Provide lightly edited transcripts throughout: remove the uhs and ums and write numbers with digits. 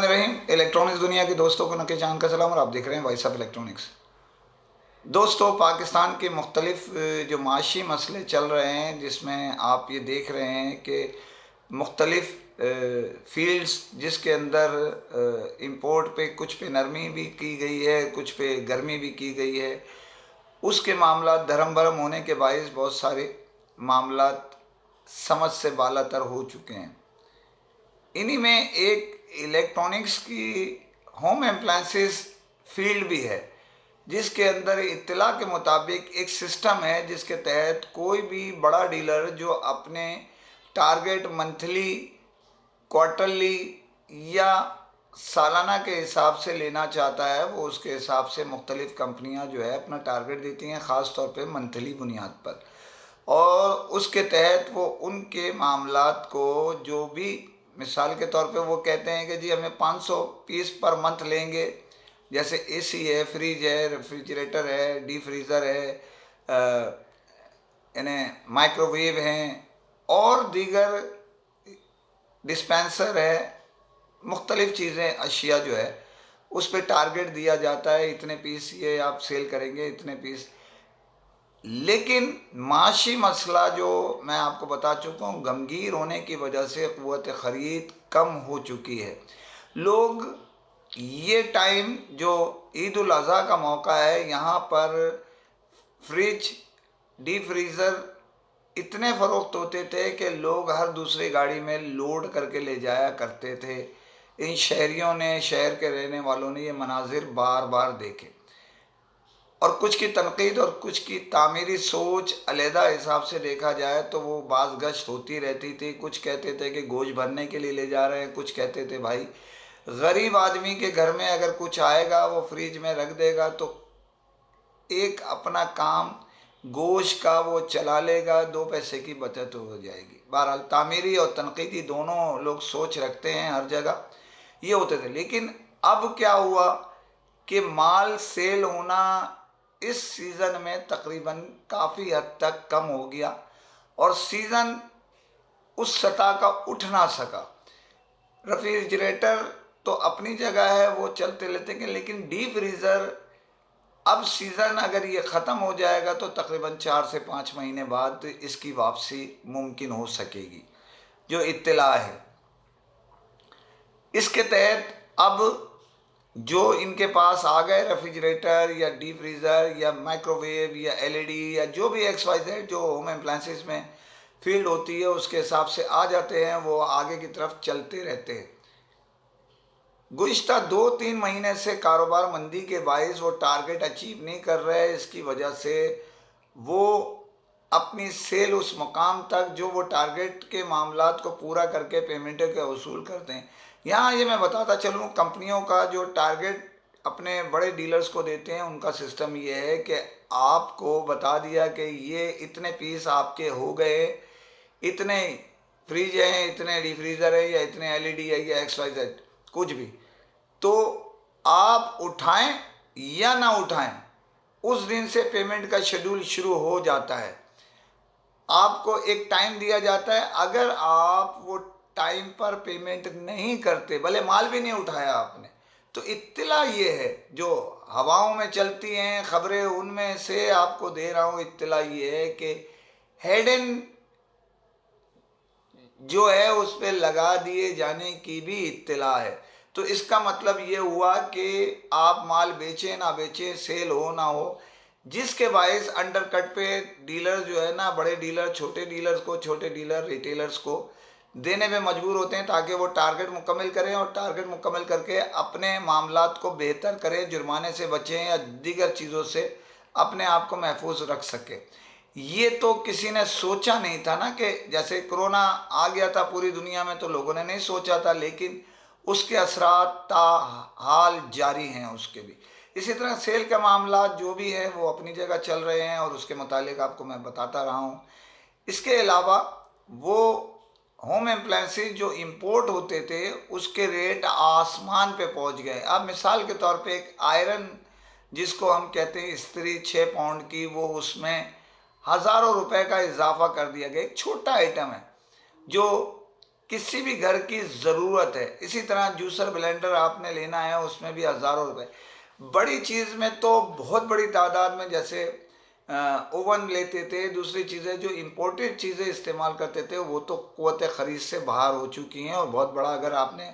बिस्मिल्लाहिर्रहमानिर्रहीम। इलेक्ट्रॉनिक्स दुनिया के दोस्तों को नके चांद का सलाम और आप देख रहे हैं वॉइस ऑफ इलेक्ट्रॉनिक्स। दोस्तों, पाकिस्तान के मुख्तलिफ जो माशी मसले चल रहे हैं, जिसमें आप ये देख रहे हैं कि मुख्तलिफ फील्ड्स जिसके अंदर इंपोर्ट पे कुछ पे नरमी भी की गई है, कुछ पे गर्मी भी की गई है, उसके मामला धर्म भरम होने के बायस बहुत सारे मामला समझ से बालातर हो चुके हैं। इन्हीं में एक इलेक्ट्रॉनिक्स की होम अप्लायंसेस फील्ड भी है, जिसके अंदर इत्तला के मुताबिक एक सिस्टम है जिसके तहत कोई भी बड़ा डीलर जो अपने टारगेट मंथली, क्वार्टरली या सालाना के हिसाब से लेना चाहता है, वो उसके हिसाब से मुख्तलिफ़ कंपनियां जो है अपना टारगेट देती हैं, ख़ास तौर पे मंथली बुनियाद पर। और उसके तहत वो उनके मामलात को, जो भी मिसाल के तौर पे वो कहते हैं कि जी हमें 500 पीस पर मंथ लेंगे, जैसे एसी है, फ्रिज है, रेफ्रिजरेटर है, डी फ्रीज़र है, यानी माइक्रोवेव हैं और दीगर डिस्पेंसर है, मुख्तलिफ़ चीज़ें, अशिया जो है उस पर टारगेट दिया जाता है, इतने पीस ये आप सेल करेंगे, इतने पीस। लेकिन माशी मसला जो मैं आपको बता चुका हूँ, गमगीर होने की वजह से क़ुव्वत ख़रीद कम हो चुकी है। लोग ये टाइम जो ईद उल अज़हा का मौका है, यहाँ पर फ्रिज, डीप फ्रीज़र इतने फ़रोख्त होते थे कि लोग हर दूसरी गाड़ी में लोड करके ले जाया करते थे। इन शहरियों ने, शहर के रहने वालों ने ये मनाजिर बार बार देखे और कुछ की तनकीद और कुछ की तामीरी सोच अलहदा हिसाब से देखा जाए तो वो बाज़ गश्त होती रहती थी। कुछ कहते थे कि गोश्त भरने के लिए ले जा रहे हैं, कुछ कहते थे भाई गरीब आदमी के घर में अगर कुछ आएगा वो फ्रिज में रख देगा तो एक अपना काम गोश्त का वो चला लेगा, 2 पैसे की बचत हो जाएगी। बहरहाल तामीरी और तनकीदी दोनों लोग सोच रखते हैं, हर जगह ये होते थे। लेकिन अब क्या हुआ कि माल सेल होना इस सीज़न में तकरीबन काफ़ी हद तक कम हो गया और सीज़न उस सतह का उठ ना सका। रेफ्रिजरेटर तो अपनी जगह है, वो चलते लेते हैं, लेकिन डीप फ्रीज़र अब सीज़न अगर ये ख़त्म हो जाएगा तो तकरीबन 4 से 5 महीने बाद इसकी वापसी मुमकिन हो सकेगी, जो इत्तला है। इसके तहत अब जो इनके पास आ गए रेफ्रिजरेटर या डीप फ्रीज़र या माइक्रोवेव या एलईडी या जो भी XYZ जो होम अप्लायंसेस में फील्ड होती है, उसके हिसाब से आ जाते हैं, वो आगे की तरफ चलते रहते हैं। गुज़िश्ता 2-3 महीने से कारोबार मंदी के बायस वो टारगेट अचीव नहीं कर रहे हैं। इसकी वजह से वो अपनी सेल उस मकाम तक जो वो टारगेट के मामलात को पूरा करके पेमेंट के वसूल करते हैं। यहाँ ये मैं बताता चलूँ, कंपनियों का जो टारगेट अपने बड़े डीलर्स को देते हैं, उनका सिस्टम ये है कि आपको बता दिया कि ये इतने पीस आपके हो गए, इतने फ्रिज हैं, इतने डी फ्रीज़र है या इतने एलईडी है या XYZ कुछ भी, तो आप उठाएं या ना उठाएं, उस दिन से पेमेंट का शेड्यूल शुरू हो जाता है। आपको एक टाइम दिया जाता है, अगर आप वो टाइम पर पेमेंट नहीं करते, भले माल भी नहीं उठाया आपने, तो इत्तला ये है जो हवाओं में चलती हैं खबरें, उनमें से आपको दे रहा हूँ। इत्तला ये है कि हेडन जो है उस पर लगा दिए जाने की भी इत्तला है। तो इसका मतलब ये हुआ कि आप माल बेचें ना बेचें, सेल हो ना हो, जिसके बायस अंडरकट पे डीलर जो है ना, बड़े डीलर छोटे डीलर्स को, छोटे डीलर रिटेलर्स को देने में मजबूर होते हैं ताकि वो टारगेट मुकम्मल करें और टारगेट मुकम्मल करके अपने मामलात को बेहतर करें, जुर्माने से बचें या दीगर चीज़ों से अपने आप को महफूज रख सके। ये तो किसी ने सोचा नहीं था ना कि जैसे कोरोना आ गया था पूरी दुनिया में, तो लोगों ने नहीं सोचा था, लेकिन उसके असरात हाल जारी हैं उसके भी। इसी तरह सेल का मामला जो भी है वो अपनी जगह चल रहे हैं और उसके मुतालिक आपको मैं बताता रहा हूँ। इसके अलावा वो होम अप्लायंसेस जो इंपोर्ट होते थे उसके रेट आसमान पे पहुँच गए। अब मिसाल के तौर पे एक आयरन जिसको हम कहते हैं इस्त्री 6 पाउंड की, वो उसमें हज़ारों रुपए का इजाफा कर दिया गया। एक छोटा आइटम है जो किसी भी घर की ज़रूरत है। इसी तरह जूसर ब्लेंडर आपने लेना है, उसमें भी हज़ारों रुपए। बड़ी चीज़ में तो बहुत बड़ी तादाद में, जैसे ओवन लेते थे, दूसरी चीज़ें जो इम्पोर्टेड चीज़ें इस्तेमाल करते थे, वो तो क़ुव्वत ख़रीद से बाहर हो चुकी हैं। और बहुत बड़ा, अगर आपने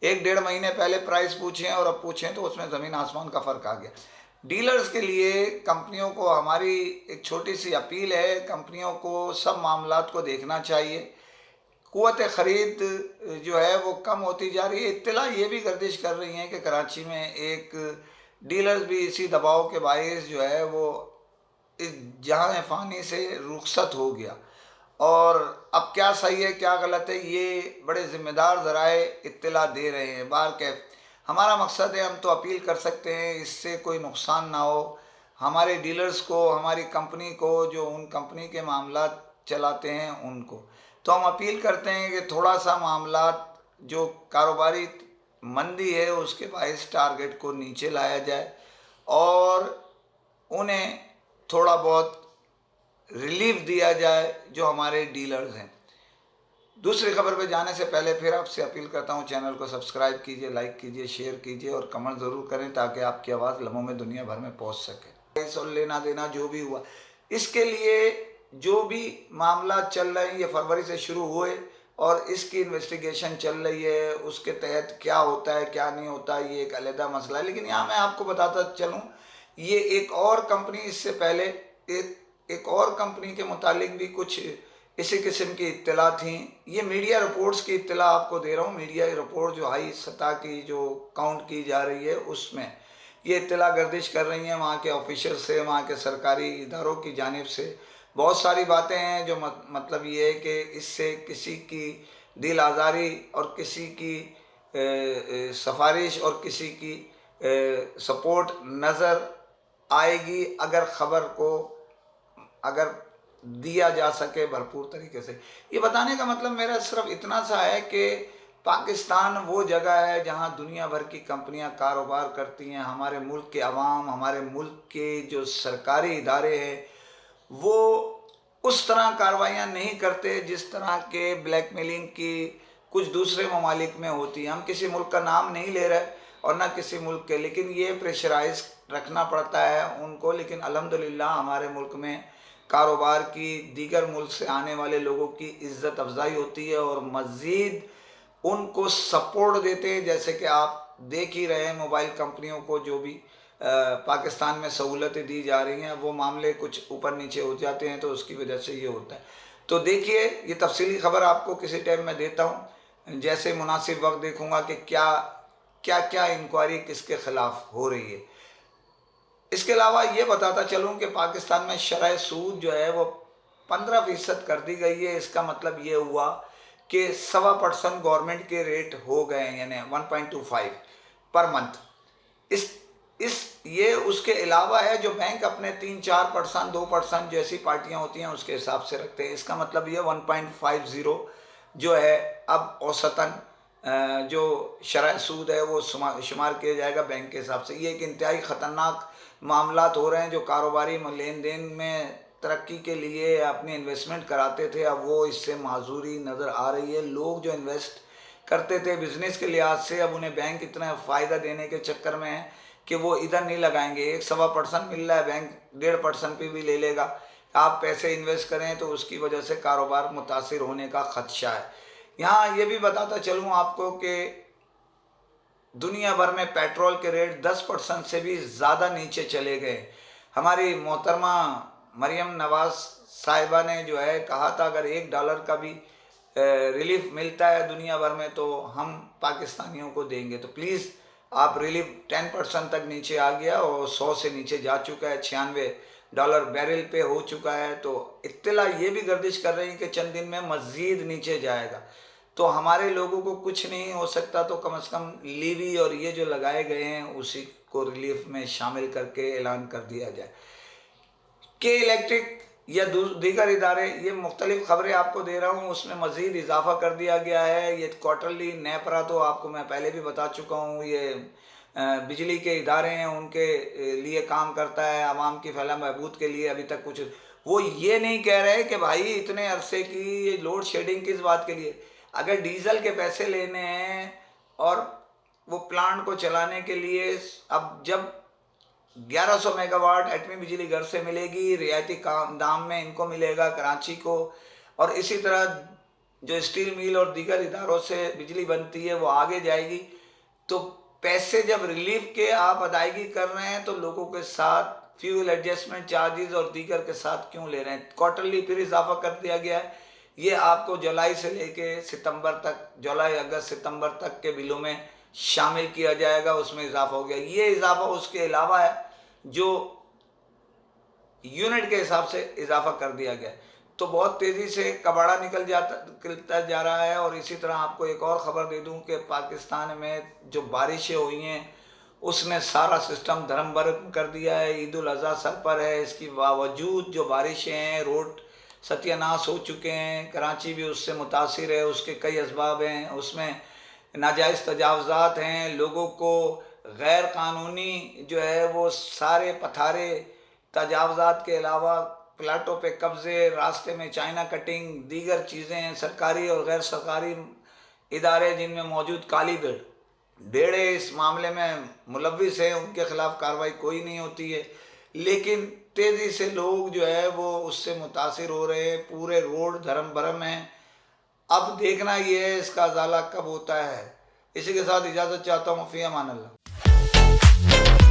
1 डेढ़ महीने पहले प्राइस पूछे हैं और अब पूछें तो उसमें ज़मीन आसमान का फ़र्क आ गया। डीलर्स के लिए कंपनियों को हमारी एक छोटी सी अपील है, कंपनियों को सब मामलात को देखना चाहिए। क़ुव्वत ख़रीद जो है वो कम होती जा रही है। इत्तला ये भी गर्दिश कर रही हैं कि कराची में एक डीलर्स भी इसी दबाव के बायस जो है वो इस जहां फ़ानी से रुखसत हो गया। और अब क्या सही है क्या गलत है, ये बड़े ज़िम्मेदार ज़राए इत्तला दे रहे हैं। बाहरकैफ हमारा मकसद है, हम तो अपील कर सकते हैं, इससे कोई नुकसान ना हो हमारे डीलर्स को, हमारी कंपनी को, जो उन कंपनी के मामलात चलाते हैं उनको। तो हम अपील करते हैं कि थोड़ा सा मामलात जो कारोबारी मंदी है उसके बायस टारगेट को नीचे लाया जाए और उन्हें थोड़ा बहुत रिलीफ दिया जाए जो हमारे डीलर्स हैं। दूसरी खबर पे जाने से पहले फिर आपसे अपील करता हूँ, चैनल को सब्सक्राइब कीजिए, लाइक कीजिए, शेयर कीजिए और कमेंट ज़रूर करें ताकि आपकी आवाज़ लम्हों में दुनिया भर में पहुँच सके। और लेना देना जो भी हुआ, इसके लिए जो भी मामला चल रहे हैं ये फरवरी से शुरू हुए और इसकी इन्वेस्टिगेशन चल रही है। उसके तहत क्या होता है क्या नहीं होता ये एक अलग मसला है। लेकिन यहाँ मैं आपको बताता चलूँ, ये एक और कंपनी, इससे पहले एक और कंपनी के मुतालिक भी कुछ इसी किस्म की इत्तला थी। ये मीडिया रिपोर्ट्स की इत्तला आपको दे रहा हूँ। मीडिया रिपोर्ट जो हाई सतह की जो काउंट की जा रही है उसमें ये इत्तला गर्दिश कर रही हैं वहाँ के ऑफिशियल से, वहाँ के सरकारी इदारों की जानिब से। बहुत सारी बातें हैं जो मतलब ये है कि इससे किसी की दिल आज़ारी और किसी की सिफारिश और किसी की सपोर्ट नज़र आएगी अगर ख़बर को अगर दिया जा सके भरपूर तरीके से। ये बताने का मतलब मेरा सिर्फ इतना सा है कि पाकिस्तान वो जगह है जहां दुनिया भर की कंपनियां कारोबार करती हैं। हमारे मुल्क के अवाम, हमारे मुल्क के जो सरकारी इदारे हैं वो उस तरह कार्रवाइयाँ नहीं करते जिस तरह के ब्लैकमेलिंग की कुछ दूसरे ममालिक में होती है। हम किसी मुल्क का नाम नहीं ले रहे और ना किसी मुल्क के, लेकिन ये प्रेशराइज रखना पड़ता है उनको। लेकिन अल्हम्दुलिल्लाह हमारे मुल्क में कारोबार की दीगर मुल्क से आने वाले लोगों की इज़्ज़त अफजाई होती है और मज़ीद उनको सपोर्ट देते हैं। जैसे कि आप देख ही रहे हैं मोबाइल कंपनियों को जो भी पाकिस्तान में सहूलतें दी जा रही हैं, वो मामले कुछ ऊपर नीचे हो जाते हैं तो उसकी वजह से ये होता है। तो देखिए, ये तफसीली खबर आपको किसी टाइम मैं देता हूँ, जैसे मुनासिब वक्त देखूँगा कि क्या क्या क्या इंक्वायरी किसके ख़िलाफ़ हो रही है। इसके अलावा ये बताता चलूँ कि पाकिस्तान में शरह सूद जो है वो 15% कर दी गई है। इसका मतलब ये हुआ कि 1.25% गवर्नमेंट के रेट हो गए हैं, यानी 1.25 पर मंथ। इस ये उसके अलावा है जो बैंक अपने 3-4%, 2% जैसी पार्टियां होती हैं उसके हिसाब से रखते हैं। इसका मतलब ये 1.50 जो है अब औसतन जो शरह सूद है वो शुमार किया जाएगा बैंक के हिसाब से। ये एक इंतहाई ख़तरनाक मामलात हो रहे हैं जो कारोबारी लेन देन में तरक्की के लिए अपनी इन्वेस्टमेंट कराते थे, अब वो इससे माजूरी नज़र आ रही है। लोग जो इन्वेस्ट करते थे बिज़नेस के लिहाज से, अब उन्हें बैंक इतना फ़ायदा देने के चक्कर में है कि वो इधर नहीं लगाएंगे। 1-1.25% मिल रहा है, बैंक 1.5% पे भी ले लेगा। आप पैसे इन्वेस्ट करें तो उसकी वजह से कारोबार मुतासिर होने का ख़दशा है। यहाँ ये भी बताता चलूँ आपको कि दुनिया भर में पेट्रोल के रेट 10% से भी ज़्यादा नीचे चले गए। हमारी मोहतरमा मरियम नवाज़ साहिबा ने जो है कहा था अगर $1 का भी रिलीफ मिलता है दुनिया भर में तो हम पाकिस्तानियों को देंगे। तो प्लीज़ आप रिलीफ 10% तक नीचे आ गया और 100 से नीचे जा चुका है, $96 बैरल पे हो चुका है। तो इत्तला ये भी गर्दिश कर रही है कि चंद दिन में मज़ीद नीचे जाएगा। तो हमारे लोगों को कुछ नहीं हो सकता तो कम से कम लीवी और ये जो लगाए गए हैं उसी को रिलीफ में शामिल करके ऐलान कर दिया जाए। के इलेक्ट्रिक या दीगर इदारे, ये मुख्तलिफ खबरें आपको दे रहा हूँ, उसमें मज़ीद इजाफा कर दिया गया है। ये क्वार्टरली नेपरा तो आपको मैं पहले भी बता चुका हूँ, ये बिजली के इदारे हैं उनके लिए काम करता है, आवाम की फलाह बहबूद के लिए। अभी तक कुछ वो ये नहीं कह रहे कि भाई इतने अरसे की लोड शेडिंग किस बात के लिए। अगर डीजल के पैसे लेने हैं और वो प्लांट को चलाने के लिए, अब जब 1100 मेगावाट एटमी बिजली घर से मिलेगी, रियायती दाम में इनको मिलेगा कराची को, और इसी तरह जो स्टील मिल और दीगर इदारों से बिजली बनती है वो आगे जाएगी। तो पैसे जब रिलीफ के आप अदायगी कर रहे हैं तो लोगों के साथ फ्यूल एडजस्टमेंट चार्जेस और दीगर के साथ क्यों ले रहे हैं? क्वार्टरली फिर इजाफा कर दिया गया है। ये आपको जुलाई से लेके सितंबर तक, जुलाई अगस्त सितंबर तक के बिलों में शामिल किया जाएगा, उसमें इजाफा हो गया। ये इजाफा उसके अलावा है जो यूनिट के हिसाब से इजाफा कर दिया गया। तो बहुत तेज़ी से कबाड़ा निकलता जा रहा है। और इसी तरह आपको एक और ख़बर दे दूं कि पाकिस्तान में जो बारिशें हुई हैं उसने सारा सिस्टम धर्म भरम कर दिया है। ईद उल अज़हा सर पर है, इसकी बावजूद जो बारिशें हैं, रोड सत्यानाश हो चुके हैं, कराची भी उससे मुतासिर है, उसके कई असबाब हैं, उसमें नाजायज़ तजावज़ात हैं, लोगों को गैर कानूनी जो है वो सारे पथारे तजावज़ात के अलावा प्लाटों पे कब्ज़े, रास्ते में चाइना कटिंग, दीगर चीज़ें, सरकारी और गैर सरकारी इदारे जिनमें मौजूद काली भेड़े इस मामले में मुलव्विस हैं, उनके ख़िलाफ़ कार्रवाई कोई नहीं होती है। लेकिन तेज़ी से लोग जो है वो उससे मुतासिर हो रहे हैं, पूरे रोड धर्म भरम हैं। अब देखना ये है इसका अज़ाला कब होता है। इसी के साथ इजाज़त चाहता हूँ। फ़ी अमान अल्लाह।